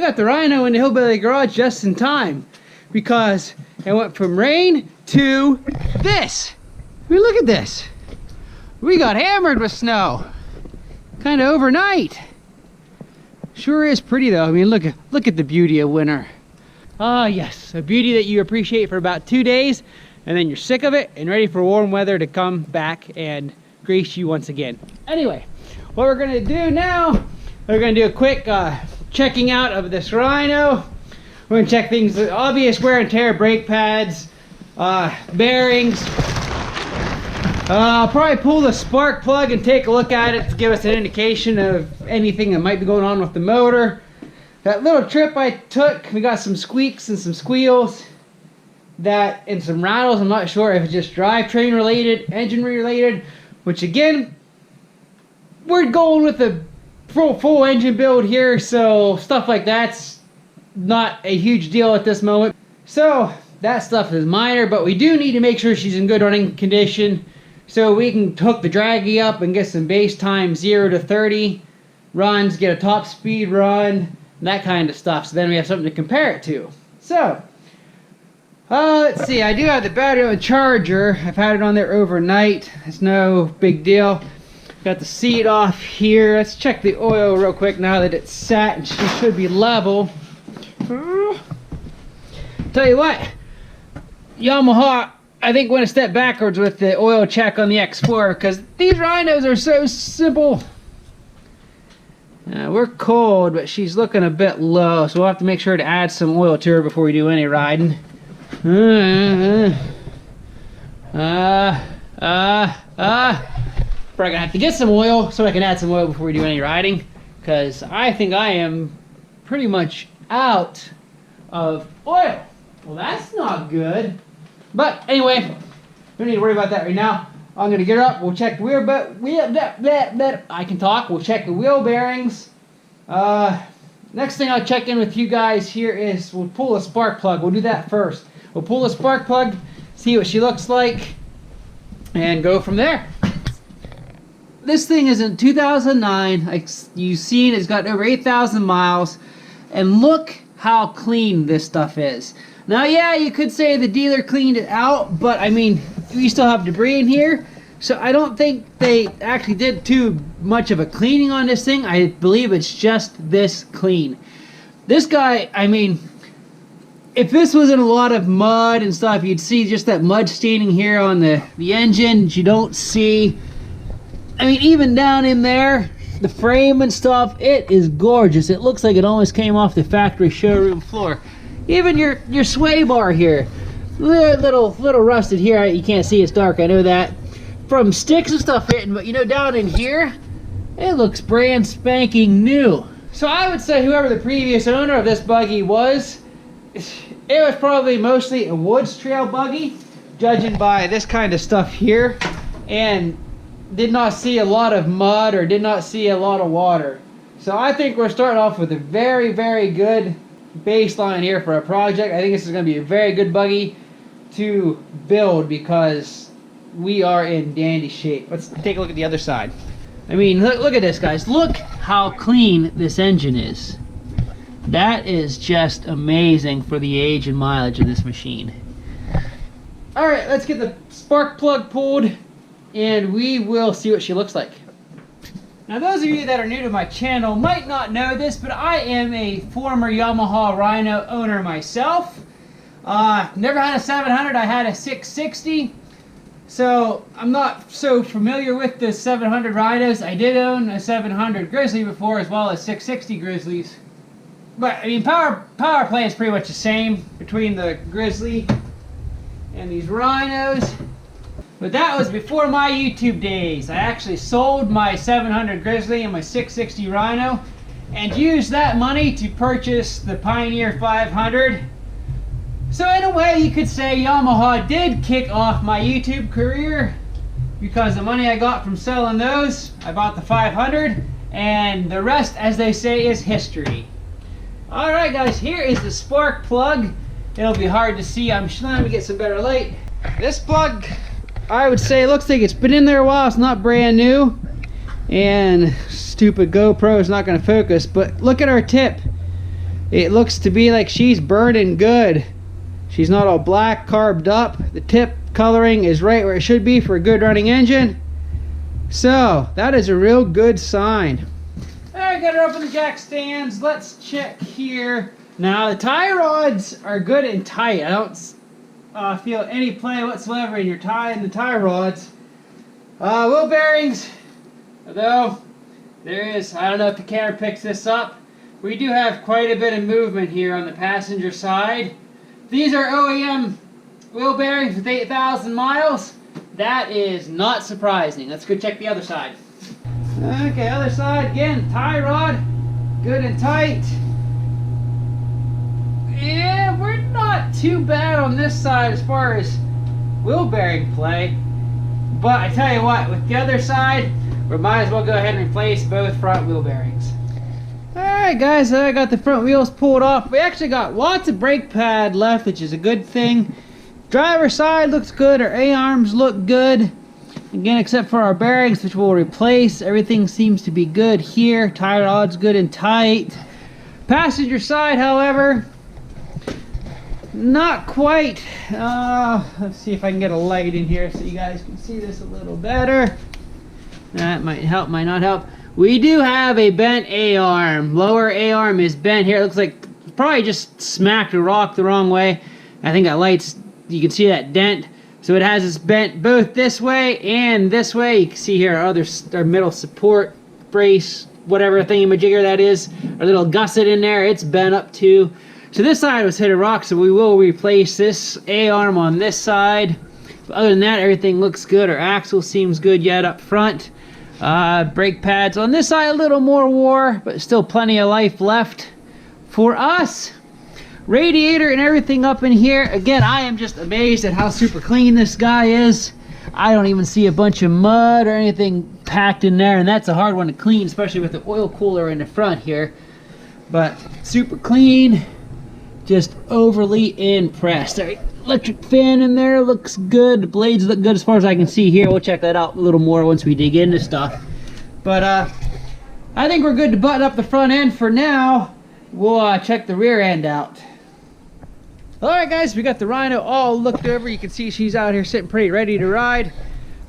we got the Rhino in the Hillbilly garage just in time, because it went from rain to this. I mean, look at this. We got hammered with snow, kind of overnight. Sure is pretty though. I mean, look at the beauty of winter. Ah, yes, a beauty that you appreciate for about 2 days, and then you're sick of it and ready for warm weather to come back and grace you once again. Anyway, what we're gonna do now, we're gonna do a quick checking out of this Rhino. We're gonna check things, obvious wear and tear, brake pads, bearings. I'll probably pull the spark plug and take a look at it to give us an indication of anything that might be going on with the motor. That little trip I took, we got some squeaks and some squeals and some rattles. I'm not sure if it's just drivetrain related, engine related, which again, we're going with the full engine build here, so stuff like that's not a huge deal at this moment. So that stuff is minor, but we do need to make sure she's in good running condition, so we can hook the draggy up and get some base time 0 to 30 runs, get a top speed run, that kind of stuff. So then we have something to compare it to. So, let's see. I do have the battery on the charger. I've had it on there overnight. It's no big deal. Got the seat off here. Let's check the oil real quick now that it's sat, and she should be level. Tell you what, Yamaha, I think went a step backwards with the oil check on the X4, because these Rhinos are so simple. We're cold, but she's looking a bit low, so we'll have to make sure to add some oil to her before we do any riding. Probably gonna have to get some oil so I can add some oil before we do any riding, because I think I am pretty much out of oil. Well, that's not good. But anyway, don't need to worry about that right now. I'm gonna get her up. We'll check the wheel, I can talk. We'll check the wheel bearings. Next thing I'll check in with you guys here is we'll pull a spark plug. We'll do that first. We'll pull a spark plug, see what she looks like, and go from there. This thing is in 2009. Like you've seen, it's got over 8,000 miles, and look how clean this stuff is. Now, yeah, you could say the dealer cleaned it out, but I mean, we still have debris in here, so I don't think they actually did too much of a cleaning on this thing. I believe it's just this clean. This guy, I mean, if this was in a lot of mud and stuff, you'd see just that mud staining here on the engine. You don't see, I mean, even down in there, the frame and stuff, it is gorgeous. It looks like it almost came off the factory showroom floor. Even your sway bar here, little rusted here. You can't see, it's dark, I know that, from sticks and stuff hitting, but you know, down in here, it looks brand spanking new. So I would say whoever the previous owner of this buggy was, it was probably mostly a woods trail buggy, judging by this kind of stuff here, and did not see a lot of mud or did not see a lot of water. So I think we're starting off with a very, very good baseline here for a project. I think this is going to be a very good buggy to build because we are in dandy shape. Let's take a look at the other side. I mean, look at this, guys. Look how clean this engine is. That is just amazing for the age and mileage of this machine. Alright, let's get the spark plug pulled and we will see what she looks like. Now, those of you that are new to my channel might not know this, but I am a former Yamaha Rhino owner myself. Never had a 700, I had a 660. So, I'm not so familiar with the 700 Rhinos. I did own a 700 Grizzly before, as well as 660 Grizzlies. But, I mean, power play is pretty much the same between the Grizzly and these Rhinos. But that was before my YouTube days. I actually sold my 700 Grizzly and my 660 Rhino and used that money to purchase the Pioneer 500. So in a way you could say Yamaha did kick off my YouTube career, because the money I got from selling those, I bought the 500, and the rest, as they say, is history. Alright guys, here is the spark plug. It'll be hard to see. I'm trying to get some better light. This plug, I would say, looks like it's been in there a while. It's not brand new, and stupid GoPro is not going to focus, but look at our tip. It looks to be like she's burning good. She's not all black, carbed up. The tip coloring is right where it should be for a good running engine. So, that is a real good sign. Alright, got her up in the jack stands. Let's check here. Now, the tie rods are good and tight. I don't feel any play whatsoever in your tie and the tie rods. Wheel bearings, though, there is, I don't know if the camera picks this up, we do have quite a bit of movement here on the passenger side. These are OEM wheel bearings with 8,000 miles. That is not surprising. Let's go check the other side. Okay, other side again, tie rod, good and tight. Yeah, we're not too bad on this side as far as wheel bearing play. But I tell you what, with the other side, we might as well go ahead and replace both front wheel bearings. Alright guys, I got the front wheels pulled off. We actually got lots of brake pad left, which is a good thing. Driver's side looks good, our A-arms look good. Again, except for our bearings, which we'll replace. Everything seems to be good here. Tire rod's good and tight. Passenger side, however, not quite. Let's see if I can get a light in here so you guys can see this a little better. That might help, might not help. We do have a bent A-arm. Lower A-arm is bent here. It looks like probably just smacked a rock the wrong way. I think that light's, you can see that dent. So it has this bent both this way and this way. You can see here our middle support brace, whatever thingamajigger that is, our little gusset in there, it's bent up too. So this side was hit a rock, so we will replace this A-arm on this side. But other than that, everything looks good. Our axle seems good yet up front. Brake pads on this side a little more wore, but still plenty of life left for us. Radiator and everything up in here. Again, I am just amazed at how super clean this guy is. I don't even see a bunch of mud or anything packed in there, and that's a hard one to clean, especially with the oil cooler in the front here. But super clean, just overly impressed. All right, electric fan in there looks good. The blades look good as far as I can see here. We'll check that out a little more once we dig into stuff. But I think we're good to button up the front end for now. We'll check the rear end out. Alright guys, we got the Rhino all looked over. You can see she's out here sitting pretty ready to ride.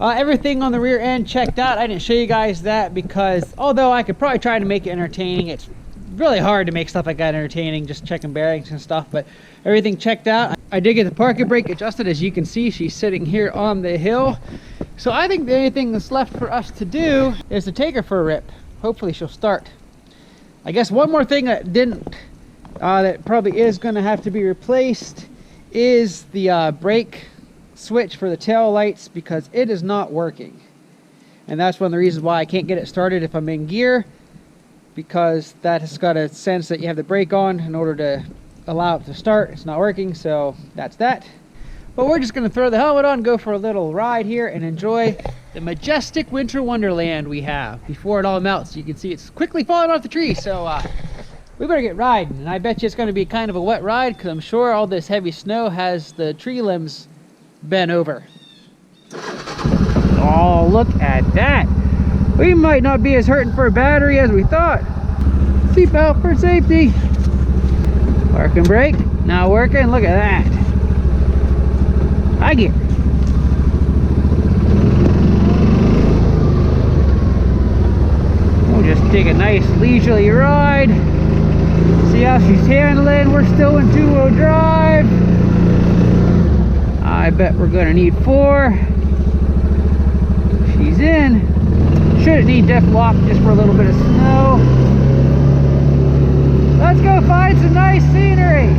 Everything on the rear end checked out. I didn't show you guys that because although I could probably try to make it entertaining, it's really hard to make stuff like that entertaining, just checking bearings and stuff, but everything checked out. I did get the parking brake adjusted. As you can see, she's sitting here on the hill. So I think the only thing that's left for us to do is to take her for a rip. Hopefully she'll start. I guess one more thing that that probably is going to have to be replaced is the brake switch for the tail lights, because it is not working. And that's one of the reasons why I can't get it started if I'm in gear, because that has got a sense that you have the brake on in order to allow it to start. It's not working, so that's that. But we're just going to throw the helmet on, go for a little ride here, and enjoy the majestic winter wonderland we have before it all melts. You can see it's quickly falling off the tree, so we better get riding. And I bet you it's going to be kind of a wet ride, because I'm sure all this heavy snow has the tree limbs bent over. Oh, look at that. We might not be as hurting for a battery as we thought. Seatbelt for safety. Parking brake, now working. Look at that. High gear. We'll just take a nice leisurely ride. See how she's handling. We're still in two-wheel drive. I bet we're gonna need 4. She's in. Shouldn't need diff lock just for a little bit of snow. Let's go find some nice scenery.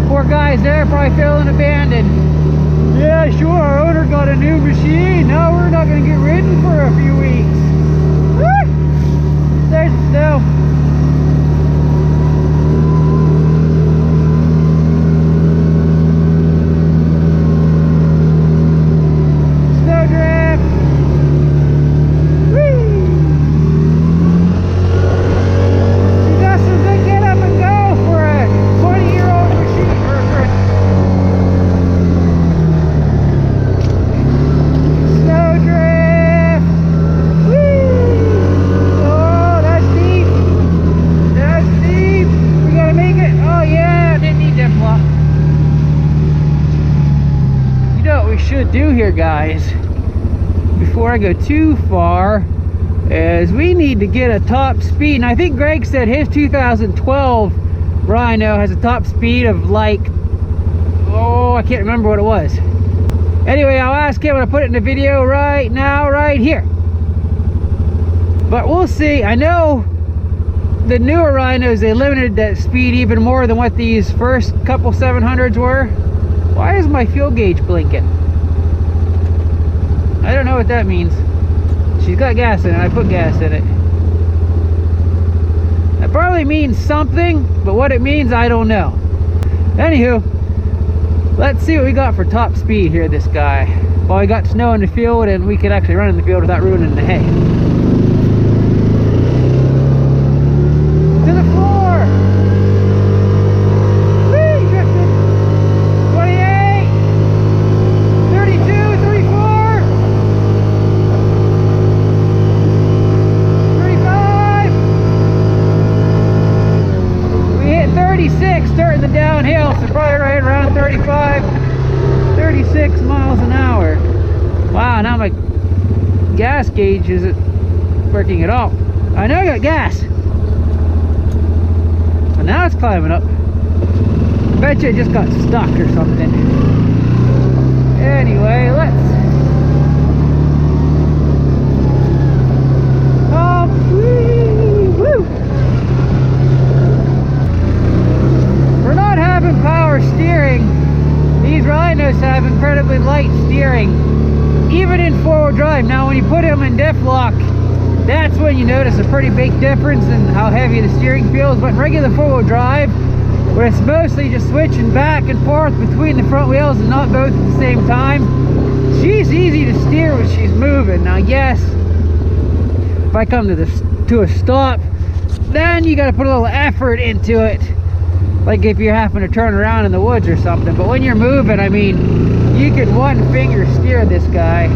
Poor guys there, probably feeling abandoned. Yeah, sure, our owner got a new machine. Now we're not gonna get ridden for a few weeks. Woo! There's the snow. we should do here, guys, before I go too far, is we need to get a top speed. And I think Greg said his 2012 Rhino has a top speed of like, oh, I can't remember what it was. Anyway, I'll ask him when I put it in the video right now, right here. But we'll see. I know the newer Rhinos, they limited that speed even more than what these first couple 700s were. Why is my fuel gauge blinking? I don't know what that means. She's got gas in it. I put gas in it. That probably means something, but what it means, I don't know. Anywho, let's see what we got for top speed here, this guy. Well, we got snow in the field, and we could actually run in the field without ruining the hay. To the floor! Whee! Drifted! 28! 32, 34! 35! We hit 36 starting the downhill, so probably right around 35, 36 miles an hour. Wow, now my gas gauge isn't working at all. I know I got gas, but now it's climbing up. I bet you it just got stuck or something. Anyway, let's woo! For not having power steering, these Rhinos have incredibly light steering, even in four-wheel drive. Now when you put them in diff lock, that's when you notice a pretty big difference in how heavy the steering feels. But in regular four-wheel drive, where it's mostly just switching back and forth between the front wheels and not both at the same time, she's easy to steer when she's moving. Now yes, if I come to a stop, then you got to put a little effort into it, like if you're having to turn around in the woods or something. But when you're moving, I mean, you can one finger steer this guy.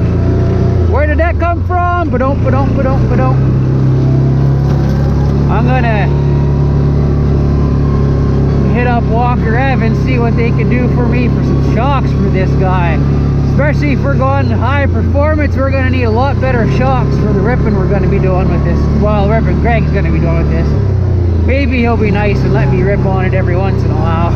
Where did that come from? Ba-dum, ba-dum, ba-dum, ba-dum. I'm gonna hit up Walker Evans, see what they can do for me for some shocks for this guy. Especially if we're going high performance, we're gonna need a lot better shocks for the ripping we're gonna be doing with this. Well, the ripping Greg's gonna be doing with this. Maybe he'll be nice and let me rip on it every once in a while.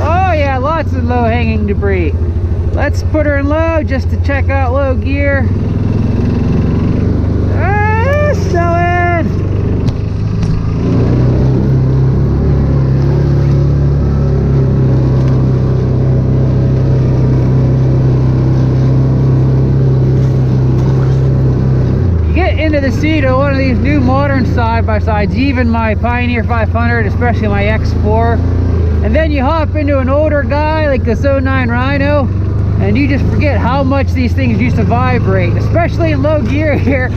Oh yeah, lots of low-hanging debris. Let's put her in low just to check out low gear. Selling! Into the seat of one of these new modern side-by-sides, even my Pioneer 500, especially my X4, and then you hop into an older guy like this 09 Rhino, and you just forget how much these things used to vibrate, especially in low gear here.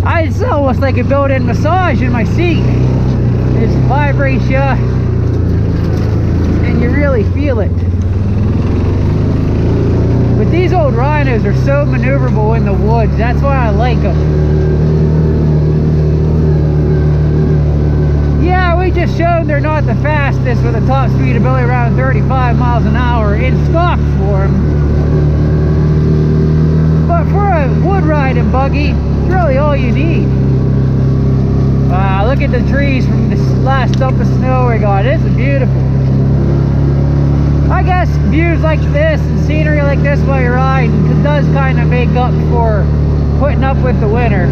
It's almost like a built-in massage in my seat. It just vibrates you, and you really feel it. But these old Rhinos are so maneuverable in the woods. That's why I like them. Yeah, we just showed they're not the fastest with a top speed of only around 35 miles an hour in stock form. But for a wood riding buggy, it's really all you need. Wow, look at the trees from this last dump of snow we got. It's beautiful. I guess views like this and scenery like this while you're riding, it does kind of make up for putting up with the winter.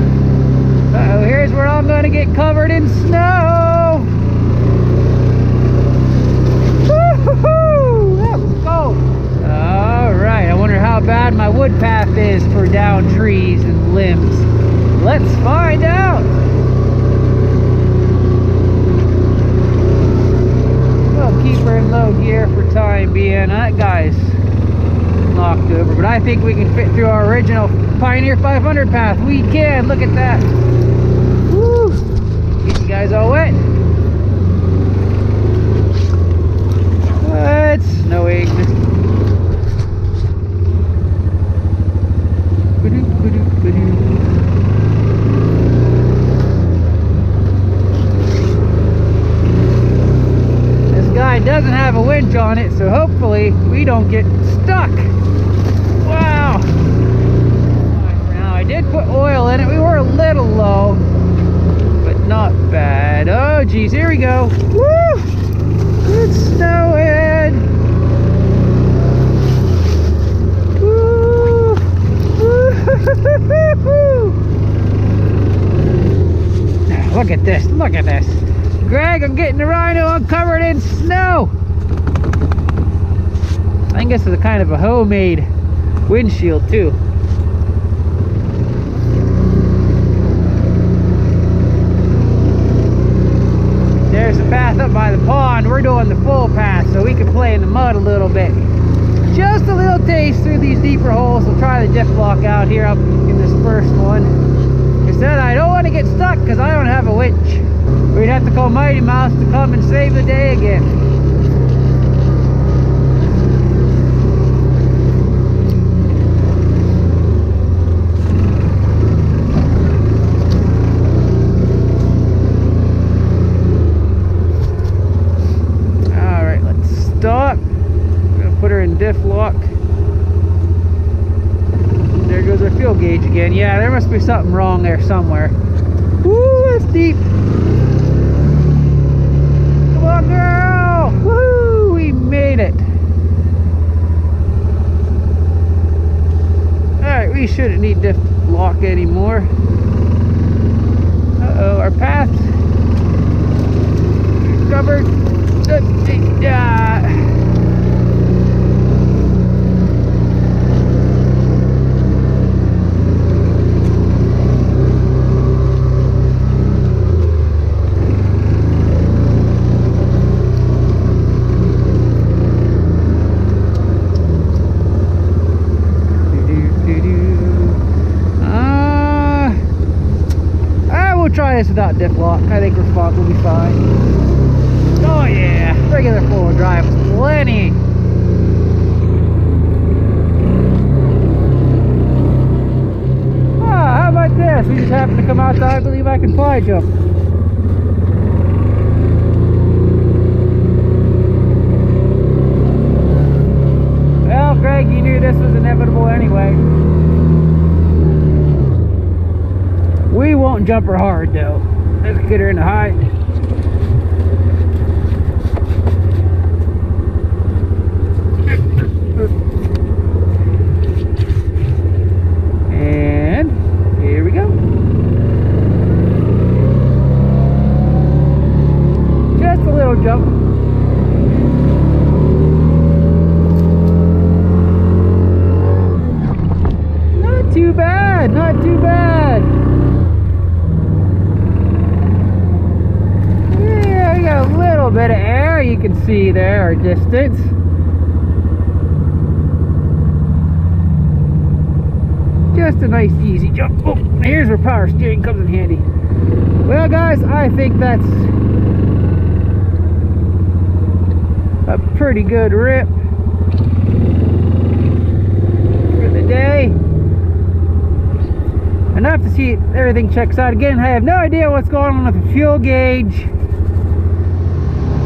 Uh-oh, here's where I'm going to get covered in snow. Woo-hoo-hoo! That was cold. Alright, I wonder how bad my wood path is for down trees and limbs. Let's find out. We'll keep her in low gear for time being. That guy's knocked over, but I think we can fit through our original Pioneer 500 path. We can. Look at that. Woo! Get you guys all wet. It's snowing. This guy doesn't have a winch on it, so hopefully we don't get stuck. Wow. Now I did put oil in it. We were a little low, but not bad. Oh geez, here we go. Woo! It's snowing. Woo! Woo! Look at this, look at this. Greg, I'm getting the Rhino uncovered in snow. I think this is a kind of a homemade windshield too. There's a path up by the pond. We're doing the full path so we can play in the mud a little bit. Just a little taste through these deeper holes. We'll try the diff lock out here up in this first one. He said I don't want to get stuck because I don't have a winch. We'd have to call Mighty Mouse to come and save the day again. Alright, let's stop. I'm going to put her in diff lock. There goes our fuel gauge again. Yeah, there must be something wrong there somewhere. Woo, that's deep. Come on, girl. Woo, we made it. Alright, we shouldn't need diff lock anymore. Uh-oh, our path covered. Try this without diff lock. I think we'll be fine. Oh yeah, regular four-wheel drive is plenty. Ah, how about this? We just happen to come outside. I believe I can fly jump. Well, Greg, you knew this was inevitable anyway. We won't jump her hard though. Let's get her in the height. And here we go. Just a little jump. Not too bad, not too bad. A little bit of air you can see there, our distance. Just a nice easy jump. Oh, here's where power steering comes in handy. Well guys, I think that's a pretty good rip for the day. Enough to see everything checks out. Again, I have no idea what's going on with the fuel gauge.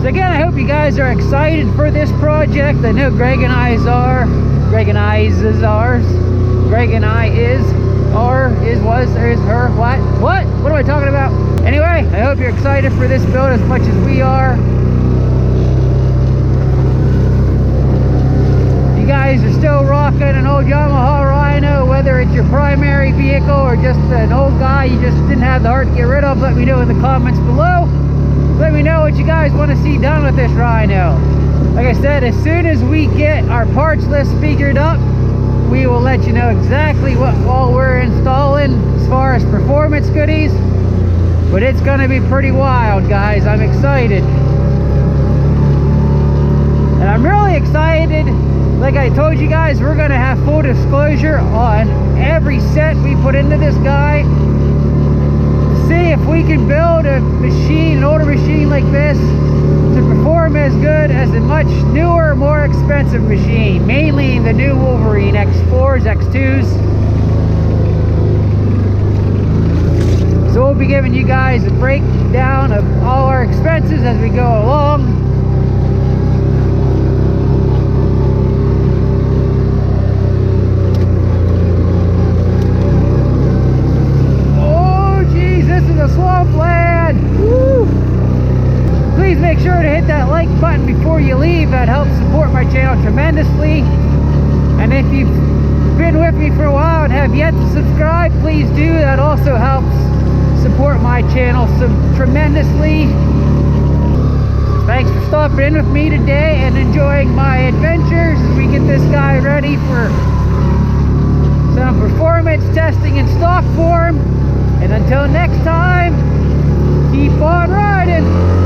So again, I hope you guys are excited for this project. I know Greg and I are. Greg and I is ours. Greg and I is, or is, was, or is, her, what? What am I talking about? Anyway, I hope you're excited for this build as much as we are. You guys are still rocking an old Yamaha Rhino, whether it's your primary vehicle or just an old guy you just didn't have the heart to get rid of. Let me know in the comments below. Let me know what you guys want to see done with this Rhino. Like I said, as soon as we get our parts list figured up, we will let you know exactly what all we're installing as far as performance goodies. But it's going to be pretty wild, guys. I'm excited. And I'm really excited. Like I told you guys, we're going to have full disclosure on every set we put into this guy. See if we can build a machine, an older machine like this, to perform as good as a much newer, more expensive machine. Mainly the new Wolverine X4s, X2s. be giving you guys a breakdown of all our expenses as we go along. Oh geez, this is a swampland. Woo! Please make sure to hit that like button before you leave. That helps support my channel tremendously. And if you've been with me for a while and have yet to subscribe, please do. That also helps support my channel tremendously. Thanks for stopping in with me today and enjoying my adventures as we get this guy ready for some performance testing in stock form. And until next time, keep on riding.